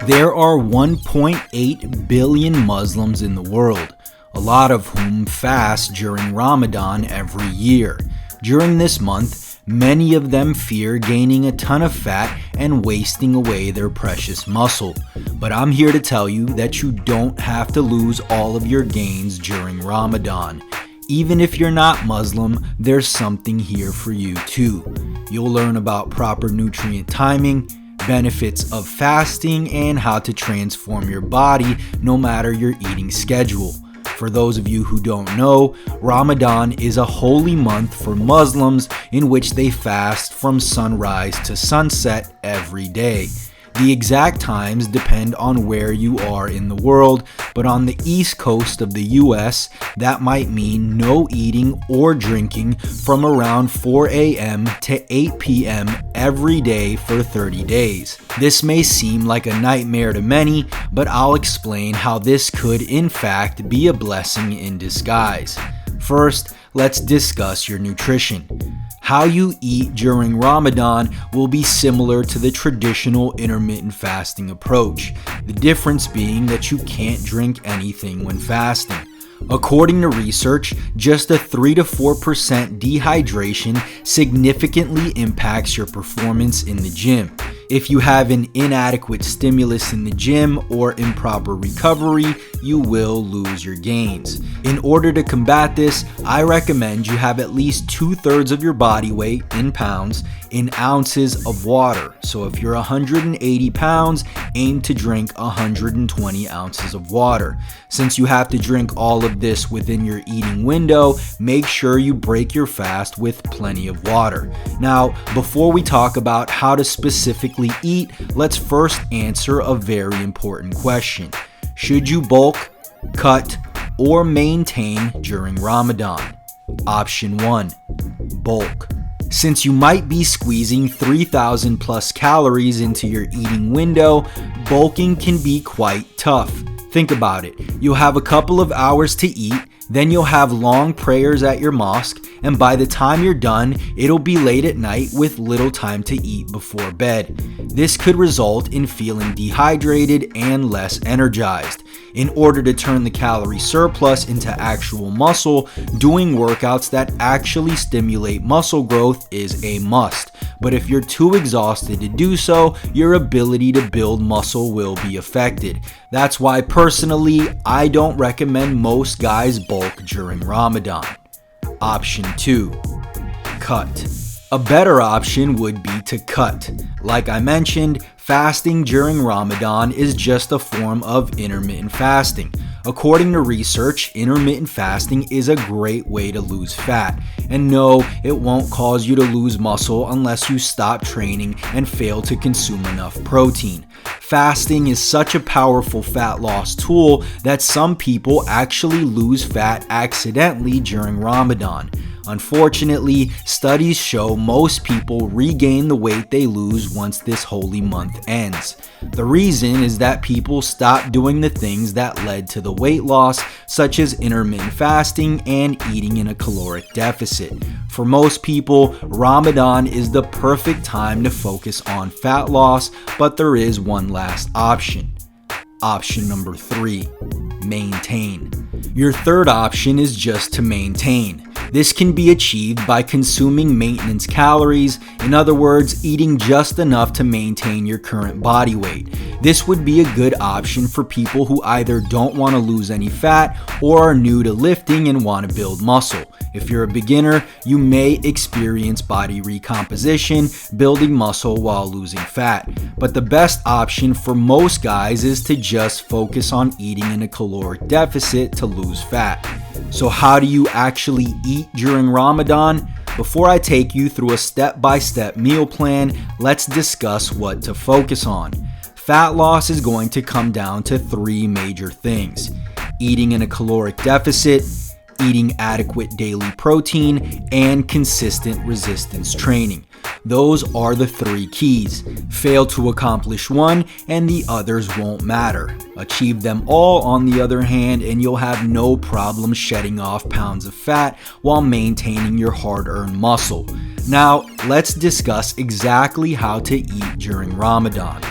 There are 1.8 billion Muslims in the world, a lot of whom fast during Ramadan every year. During this month, many of them fear gaining a ton of fat and wasting away their precious muscle. But I'm here to tell you that you don't have to lose all of your gains during Ramadan. Even if you're not Muslim, there's something here for you too. You'll learn about proper nutrient timing, benefits of fasting, and how to transform your body no matter your eating schedule. For those of you who don't know, Ramadan is a holy month for Muslims in which they fast from sunrise to sunset every day. The exact times depend on where you are in the world, but on the east coast of the US, that might mean no eating or drinking from around 4 a.m. to 8 p.m. every day for 30 days. This may seem like a nightmare to many, but I'll explain how this could in fact be a blessing in disguise. First, let's discuss your nutrition. How you eat during Ramadan will be similar to the traditional intermittent fasting approach, the difference being that you can't drink anything when fasting. According to research, just a 3 to 4% dehydration significantly impacts your performance in the gym. If you have an inadequate stimulus in the gym or improper recovery, you will lose your gains. In order to combat this, I recommend you have at least 2/3 of your body weight in pounds in ounces of water. So if you're 180 pounds, aim to drink 120 ounces of water. Since you have to drink all of this within your eating window, make sure you break your fast with plenty of water. Now, before we talk about how to specifically eat, let's first answer a very important question. Should you bulk, cut, or maintain during Ramadan? Option 1, bulk. Since you might be squeezing 3,000 plus calories into your eating window, bulking can be quite tough. Think about it. You'll have a couple of hours to eat, then you'll have long prayers at your mosque, and by the time you're done, it'll be late at night with little time to eat before bed. This could result in feeling dehydrated and less energized. In order to turn the calorie surplus into actual muscle, doing workouts that actually stimulate muscle growth is a must. But if you're too exhausted to do so, your ability to build muscle will be affected. That's why personally, I don't recommend most guys bulk during Ramadan. Option 2, cut. A better option would be to cut. Like I mentioned, fasting during Ramadan is just a form of intermittent fasting. According to research, intermittent fasting is a great way to lose fat. And no, it won't cause you to lose muscle unless you stop training and fail to consume enough protein. Fasting is such a powerful fat loss tool that some people actually lose fat accidentally during Ramadan. Unfortunately, studies show most people regain the weight they lose once this holy month ends. The reason is that people stop doing the things that led to the weight loss, such as intermittent fasting and eating in a caloric deficit. For most people, Ramadan is the perfect time to focus on fat loss, but there is one last option. Option number 3, maintain. Your third option is just to maintain. This can be achieved by consuming maintenance calories, in other words, eating just enough to maintain your current body weight. This would be a good option for people who either don't want to lose any fat or are new to lifting and want to build muscle. If you're a beginner, you may experience body recomposition, building muscle while losing fat. But the best option for most guys is to just focus on eating in a caloric deficit to lose fat. So how do you actually eat during Ramadan? Before I take you through a step-by-step meal plan, let's discuss what to focus on. Fat loss is going to come down to 3 major things: eating in a caloric deficit, eating adequate daily protein, and consistent resistance training. Those are the 3 keys. Fail to accomplish one and the others won't matter. Achieve them all, on the other hand, and you'll have no problem shedding off pounds of fat while maintaining your hard-earned muscle. Now, let's discuss exactly how to eat during Ramadan.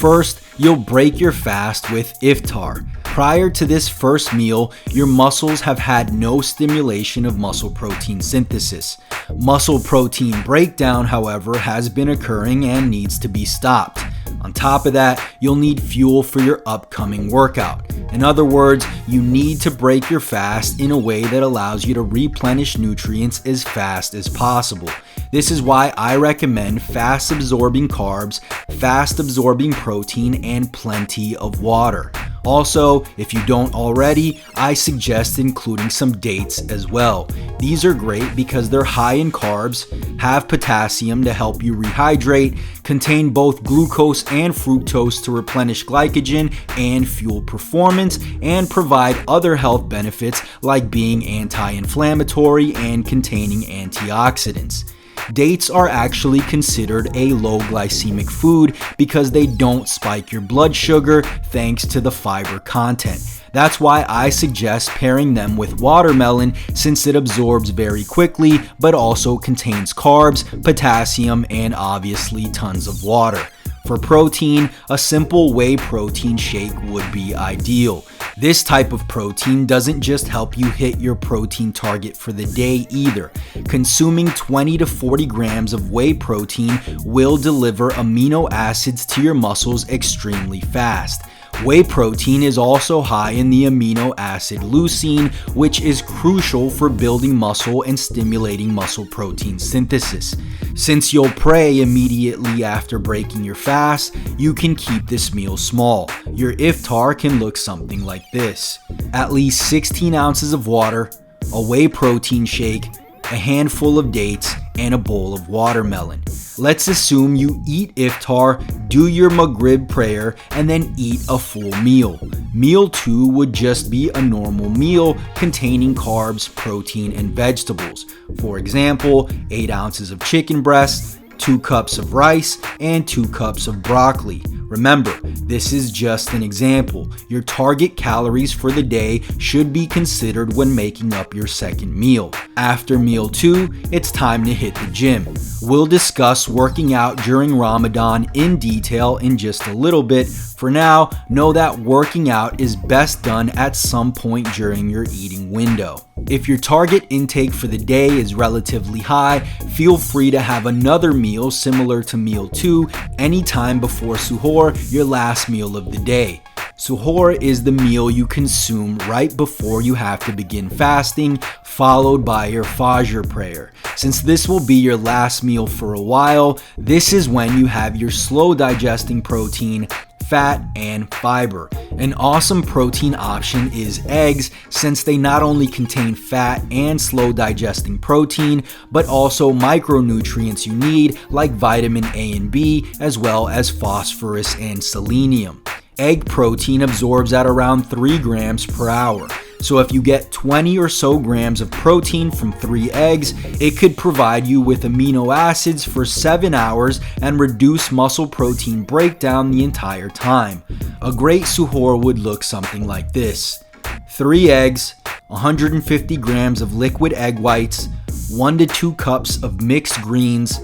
First, you'll break your fast with iftar. Prior to this first meal, your muscles have had no stimulation of muscle protein synthesis. Muscle protein breakdown, however, has been occurring and needs to be stopped. On top of that, you'll need fuel for your upcoming workout. In other words, you need to break your fast in a way that allows you to replenish nutrients as fast as possible. This is why I recommend fast absorbing carbs, fast absorbing protein, and plenty of water. Also, if you don't already, I suggest including some dates as well. These are great because they're high in carbs, have potassium to help you rehydrate, contain both glucose and fructose to replenish glycogen and fuel performance, and provide other health benefits like being anti-inflammatory and containing antioxidants. Dates are actually considered a low glycemic food because they don't spike your blood sugar thanks to the fiber content. That's why I suggest pairing them with watermelon since it absorbs very quickly but also contains carbs, potassium, and obviously tons of water. For protein, a simple whey protein shake would be ideal. This type of protein doesn't just help you hit your protein target for the day either. Consuming 20 to 40 grams of whey protein will deliver amino acids to your muscles extremely fast. Whey protein is also high in the amino acid leucine, which is crucial for building muscle and stimulating muscle protein synthesis. Since you'll pray immediately after breaking your fast, you can keep this meal small. Your iftar can look something like this: at least 16 ounces of water, a whey protein shake, a handful of dates, and a bowl of watermelon. Let's assume you eat iftar, do your Maghrib prayer, and then eat a full meal. Meal 2 would just be a normal meal containing carbs, protein, and vegetables. For example, 8 ounces of chicken breast, 2 cups of rice, and 2 cups of broccoli. Remember, this is just an example. Your target calories for the day should be considered when making up your second meal. After meal 2, it's time to hit the gym. We'll discuss working out during Ramadan in detail in just a little bit. For now, know that working out is best done at some point during your eating window. If your target intake for the day is relatively high, feel free to have another meal similar to meal 2 anytime before suhoor, your last meal of the day. Suhoor is the meal you consume right before you have to begin fasting, followed by your Fajr prayer. Since this will be your last meal for a while, this is when you have your slow digesting protein, fat, and fiber. An awesome protein option is eggs, since they not only contain fat and slow digesting protein, but also micronutrients you need like vitamin A and B, as well as phosphorus and selenium. Egg protein absorbs at around 3 grams per hour. So if you get 20 or so grams of protein from 3 eggs, it could provide you with amino acids for 7 hours and reduce muscle protein breakdown the entire time. A great suhoor would look something like this: 3 eggs, 150 grams of liquid egg whites, 1 to 2 cups of mixed greens,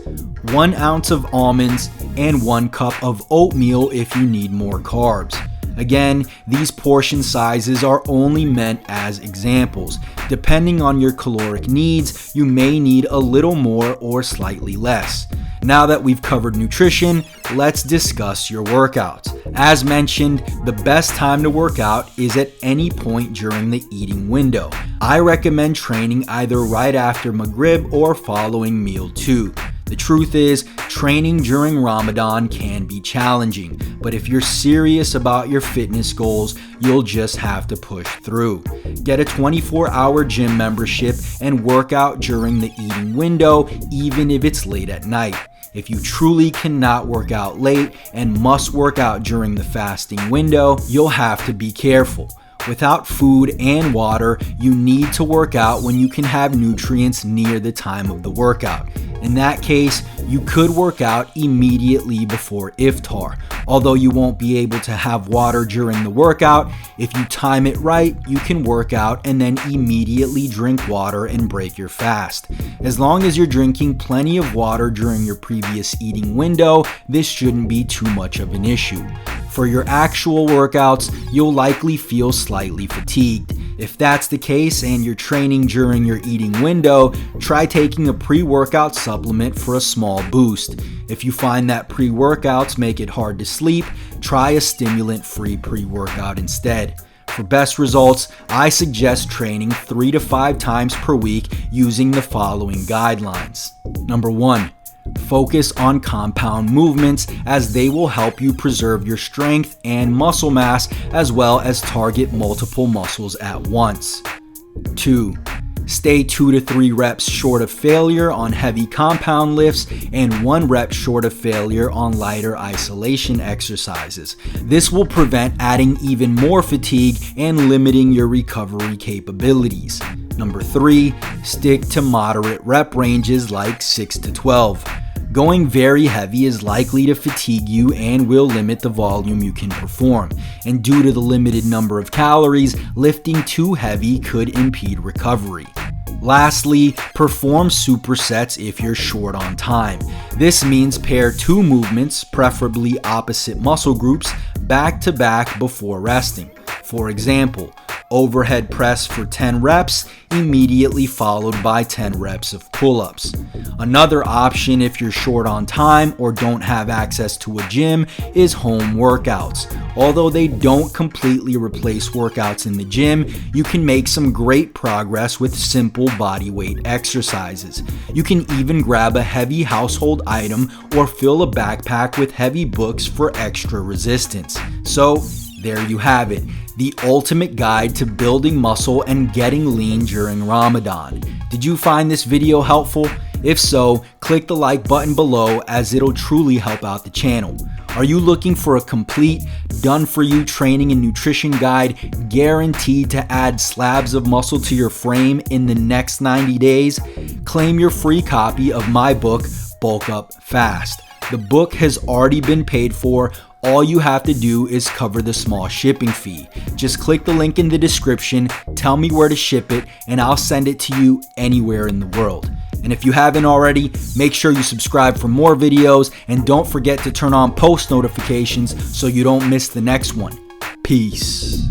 1 ounce of almonds, and 1 cup of oatmeal if you need more carbs. Again, these portion sizes are only meant as examples. Depending on your caloric needs, you may need a little more or slightly less. Now that we've covered nutrition, let's discuss your workouts. As mentioned, the best time to work out is at any point during the eating window. I recommend training either right after Maghrib or following meal 2. The truth is, training during Ramadan can be challenging, but if you're serious about your fitness goals, you'll just have to push through. Get a 24-hour gym membership and work out during the eating window, even if it's late at night. If you truly cannot work out late and must work out during the fasting window, you'll have to be careful. Without food and water, you need to work out when you can have nutrients near the time of the workout. In that case, you could work out immediately before iftar. Although you won't be able to have water during the workout, if you time it right, you can work out and then immediately drink water and break your fast. As long as you're drinking plenty of water during your previous eating window, this shouldn't be too much of an issue. For your actual workouts, you'll likely feel slightly fatigued. If that's the case and you're training during your eating window, try taking a pre-workout supplement for a small boost. If you find that pre-workouts make it hard to sleep, try a stimulant-free pre-workout instead. For best results, I suggest training 3 to 5 times per week using the following guidelines. Number 1. Focus on compound movements as they will help you preserve your strength and muscle mass as well as target multiple muscles at once. 2. Stay 2 to 3 reps short of failure on heavy compound lifts and 1 rep short of failure on lighter isolation exercises. This will prevent adding even more fatigue and limiting your recovery capabilities. Number 3, stick to moderate rep ranges like 6 to 12. Going very heavy is likely to fatigue you and will limit the volume you can perform. And due to the limited number of calories, lifting too heavy could impede recovery. Lastly, perform supersets if you're short on time. This means pair 2 movements, preferably opposite muscle groups, back to back before resting. For example, overhead press for 10 reps, immediately followed by 10 reps of pull-ups. Another option if you're short on time or don't have access to a gym is home workouts. Although they don't completely replace workouts in the gym, you can make some great progress with simple body weight exercises. You can even grab a heavy household item or fill a backpack with heavy books for extra resistance. So, there you have it, the ultimate guide to building muscle and getting lean during Ramadan. Did you find this video helpful? If so, click the like button below as it'll truly help out the channel. Are you looking for a complete, done-for-you training and nutrition guide guaranteed to add slabs of muscle to your frame in the next 90 days? Claim your free copy of my book, Bulk Up Fast. The book has already been paid for. All you have to do is cover the small shipping fee. Just click the link in the description, tell me where to ship it, and I'll send it to you anywhere in the world. And if you haven't already, make sure you subscribe for more videos and don't forget to turn on post notifications so you don't miss the next one. Peace.